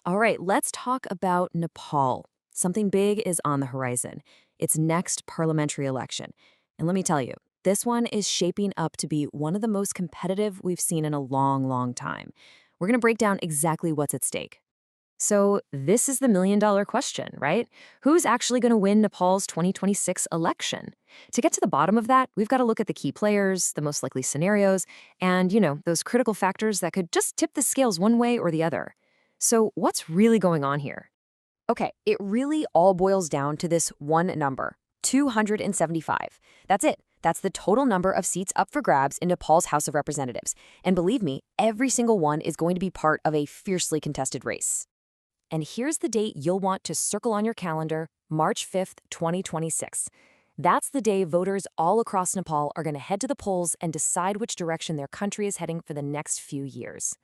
All right, let's talk about Nepal. Something big is on the horizon. Its next parliamentary election. And let me tell you, this one is shaping up to be one of the most competitive we've seen in a long, long time. We're going to break down exactly what's at stake. So, this is the million-dollar question, right? Who's actually going to win Nepal's 2026 election? To get to the bottom of that, we've got to look at the key players, the most likely scenarios, and, those critical factors that could just tip the scales one way or the other. So, what's really going on here? Okay, it really all boils down to this one number, 275. That's it. That's the total number of seats up for grabs in Nepal's House of Representatives. And believe me, every single one is going to be part of a fiercely contested race. And here's the date you'll want to circle on your calendar, March 5th, 2026. That's the day voters all across Nepal are going to head to the polls and decide which direction their country is heading for the next few years.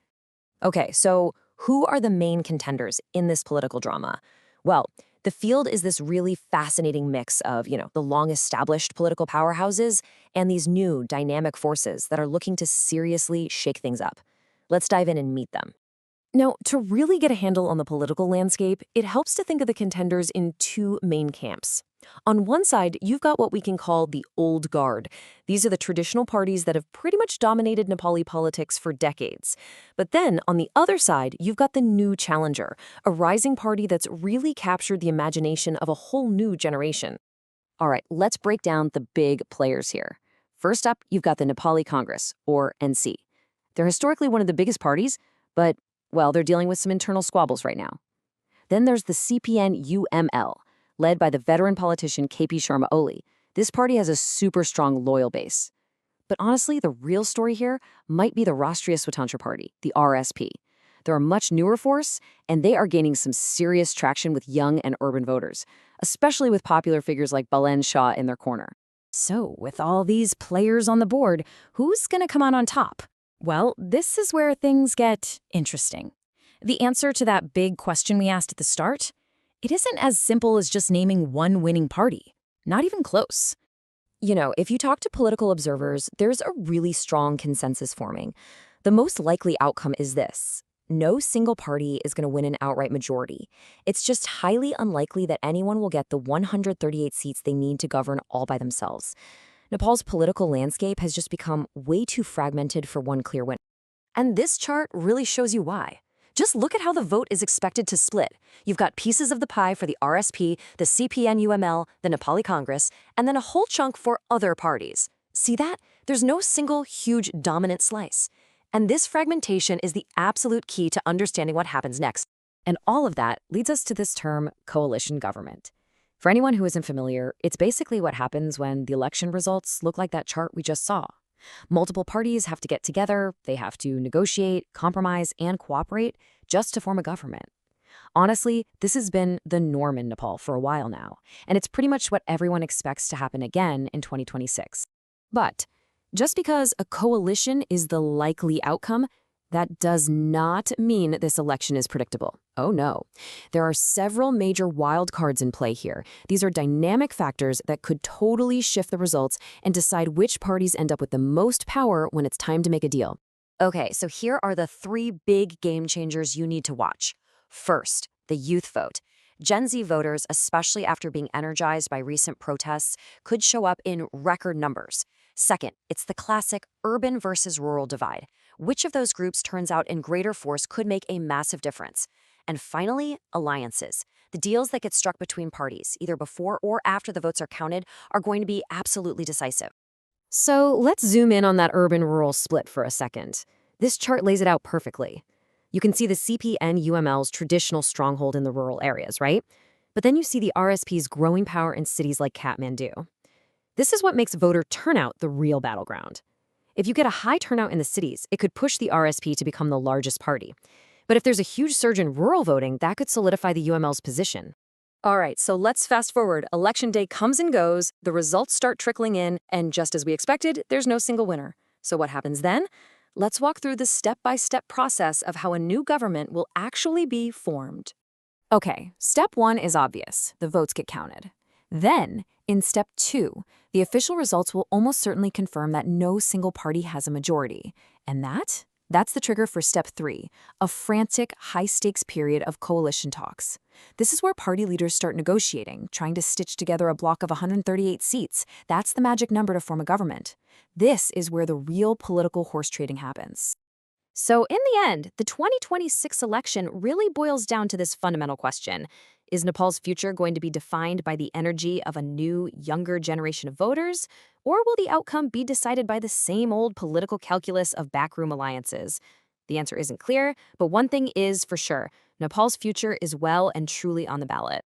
Okay, so who are the main contenders in this political drama? Well, the field is this really fascinating mix of, the long-established political powerhouses and these new dynamic forces that are looking to seriously shake things up. Let's dive in and meet them. Now, to really get a handle on the political landscape, it helps to think of the contenders in two main camps. On one side, you've got what we can call the old guard. These are the traditional parties that have pretty much dominated Nepali politics for decades. But then, on the other side, you've got the new challenger, a rising party that's really captured the imagination of a whole new generation. All right, let's break down the big players here. First up, you've got the Nepali Congress, or NC. They're historically one of the biggest parties, but well, they're dealing with some internal squabbles right now. Then there's the CPN-UML, led by the veteran politician KP Sharma Oli. This party has a super strong loyal base. But honestly, the real story here might be the Rashtriya Swatantra Party, the RSP. They're a much newer force, and they are gaining some serious traction with young and urban voters, especially with popular figures like Balen Shah in their corner. So, with all these players on the board, who's going to come out on top? Well, this is where things get interesting. The answer to that big question we asked at the start, it isn't as simple as just naming one winning party. Not even close. If you talk to political observers, there's a really strong consensus forming. The most likely outcome is this. No single party is going to win an outright majority. It's just highly unlikely that anyone will get the 138 seats they need to govern all by themselves. Nepal's political landscape has just become way too fragmented for one clear winner. And this chart really shows you why. Just look at how the vote is expected to split. You've got pieces of the pie for the RSP, the CPN-UML, the Nepali Congress, and then a whole chunk for other parties. See that? There's no single huge dominant slice. And this fragmentation is the absolute key to understanding what happens next. And all of that leads us to this term, coalition government. For anyone who isn't familiar, it's basically what happens when the election results look like that chart we just saw. Multiple parties have to get together, they have to negotiate, compromise, and cooperate just to form a government. Honestly, this has been the norm in Nepal for a while now, and it's pretty much what everyone expects to happen again in 2026. But just because a coalition is the likely outcome, that does not mean this election is predictable. Oh no. There are several major wild cards in play here. These are dynamic factors that could totally shift the results and decide which parties end up with the most power when it's time to make a deal. Okay, so here are the three big game changers you need to watch. First, the youth vote. Gen Z voters, especially after being energized by recent protests, could show up in record numbers. Second, it's the classic urban versus rural divide. Which of those groups turns out in greater force could make a massive difference. And finally, alliances. The deals that get struck between parties, either before or after the votes are counted, are going to be absolutely decisive. So let's zoom in on that urban-rural split for a second. This chart lays it out perfectly. You can see the CPN-UML's traditional stronghold in the rural areas, right? But then you see the RSP's growing power in cities like Kathmandu. This is what makes voter turnout the real battleground. If you get a high turnout in the cities, it could push the RSP to become the largest party. But if there's a huge surge in rural voting, that could solidify the UML's position. All right, so let's fast forward. Election day comes and goes, the results start trickling in, and just as we expected, there's no single winner. So what happens then? Let's walk through the step-by-step process of how a new government will actually be formed. Okay, step one is obvious. The votes get counted. Then, in step two, the official results will almost certainly confirm that no single party has a majority. And that That's the trigger for step 3, a frantic, high-stakes period of coalition talks. This is where party leaders start negotiating, trying to stitch together a block of 138 seats. That's the magic number to form a government. This is where the real political horse trading happens. So, in the end, the 2026 election really boils down to this fundamental question. Is Nepal's future going to be defined by the energy of a new, younger generation of voters? Or will the outcome be decided by the same old political calculus of backroom alliances? The answer isn't clear, but one thing is for sure: Nepal's future is well and truly on the ballot.